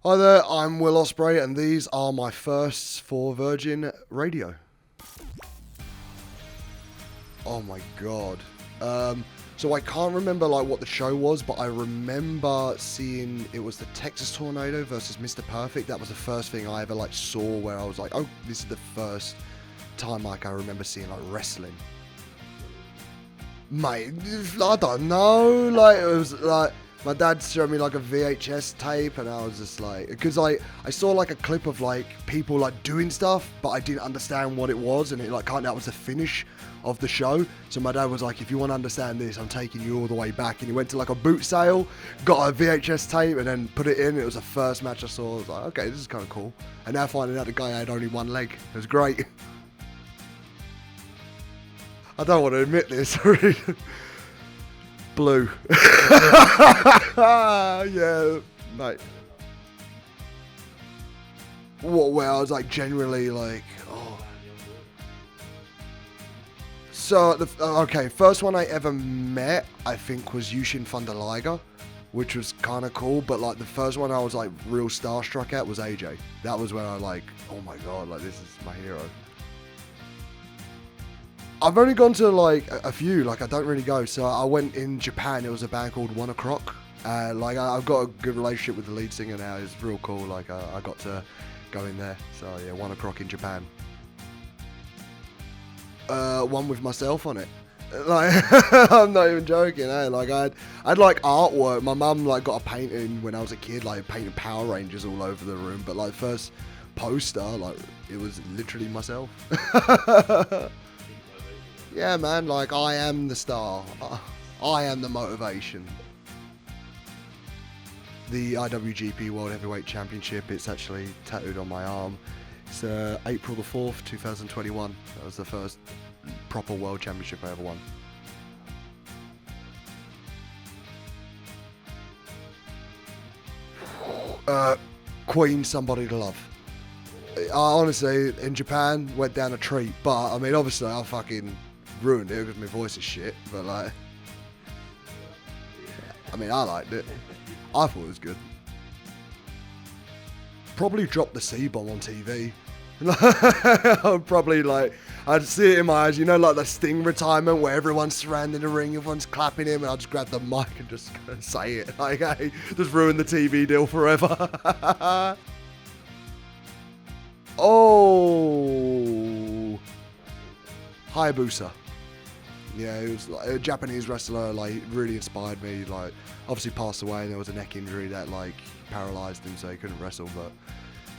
Hi there, I'm Will Osperay, and these are my firsts for Virgin Radio. Oh my god. So I can't remember what the show was, but I remember seeing it was the Texas Tornado versus Mr. Perfect. That was the first thing I ever saw where I was like, oh, this is the first time I remember seeing wrestling. Mate, I don't know. It was my dad showed me a VHS tape, and I was just because I saw a clip of people doing stuff, but I didn't understand what it was, and it that was the finish of the show. So my dad was like, if you want to understand this, I'm taking you all the way back. And he went to a boot sale, got a VHS tape, and then put it in. It was the first match I saw. I was like, okay, this is kind of cool. And now finding out the guy had only one leg, it was great. I don't want to admit this. Blue. Yeah, mate. Where I was genuinely oh. So, first one I ever met, I think, was Yushin Thunder Liger, which was kind of cool, but the first one I was real starstruck at was AJ. That was when I oh my god, this is my hero. I've only gone to a few, I don't really go. So I went in Japan, it was a band called 1 O'Clock. I've got a good relationship with the lead singer now, it's real cool. I got to go in there. So yeah, 1 O'Clock in Japan. One with myself on it. I'm not even joking, eh? I had artwork. My mum got a painting when I was a kid, painting Power Rangers all over the room. But the first poster, it was literally myself. Yeah, man, I am the star. I am the motivation. The IWGP World Heavyweight Championship, it's actually tattooed on my arm. It's April the 4th, 2021. That was the first proper World Championship I ever won. Queen, Somebody to Love. I honestly, in Japan, went down a treat, but, I mean, obviously, I fucking ruined it because my voice is shit, but I mean, I liked it. I thought it was good. Probably dropped the C-bomb on TV. I'd probably I'd see it in my eyes, the Sting retirement where everyone's surrounding the ring, everyone's clapping him, and I'd just grab the mic and just say it. Hey, just ruin the TV deal forever. Oh, Hayabusa. Yeah, he was a Japanese wrestler, really inspired me. Obviously passed away, and there was a neck injury that paralyzed him, so he couldn't wrestle. But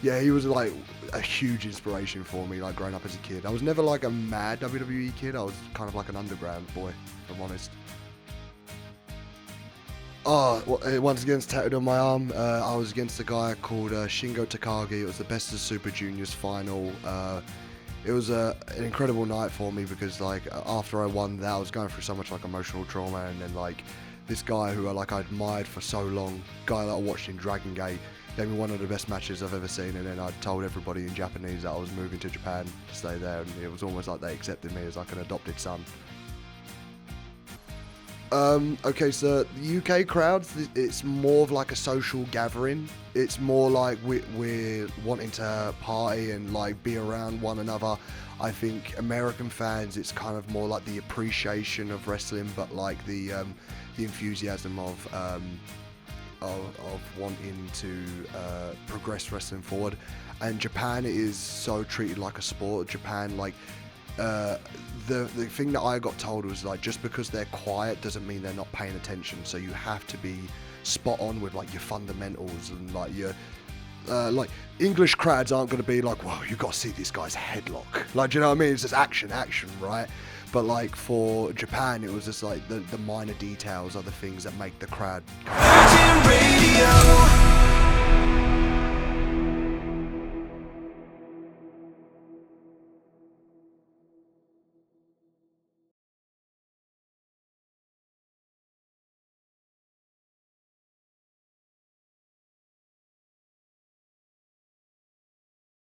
yeah, he was a huge inspiration for me, growing up as a kid. I was never a mad WWE kid. I was kind of an underground boy, if I'm honest. Oh, once again, it's tattooed on my arm. I was against a guy called Shingo Takagi. It was the Best of Super Juniors final. It was an incredible night for me because after I won that, I was going through so much emotional trauma, and then this guy who I admired for so long, guy that I watched in Dragon Gate, gave me one of the best matches I've ever seen, and then I told everybody in Japanese that I was moving to Japan to stay there, and it was almost like they accepted me as an adopted son. Okay, so the UK crowds, it's more of a social gathering. It's more we're wanting to party and be around one another. I think American fans, it's kind of more the appreciation of wrestling, but the enthusiasm of wanting to progress wrestling forward. And Japan is so treated like a sport. Japan, the thing that I got told was just because they're quiet doesn't mean they're not paying attention. So you have to be spot on with your fundamentals and your English crowds aren't going to be whoa, you got to see this guy's headlock. Do you know what I mean? It's just action, right? But for Japan, it was just the minor details are the things that make the crowd. Virgin Radio.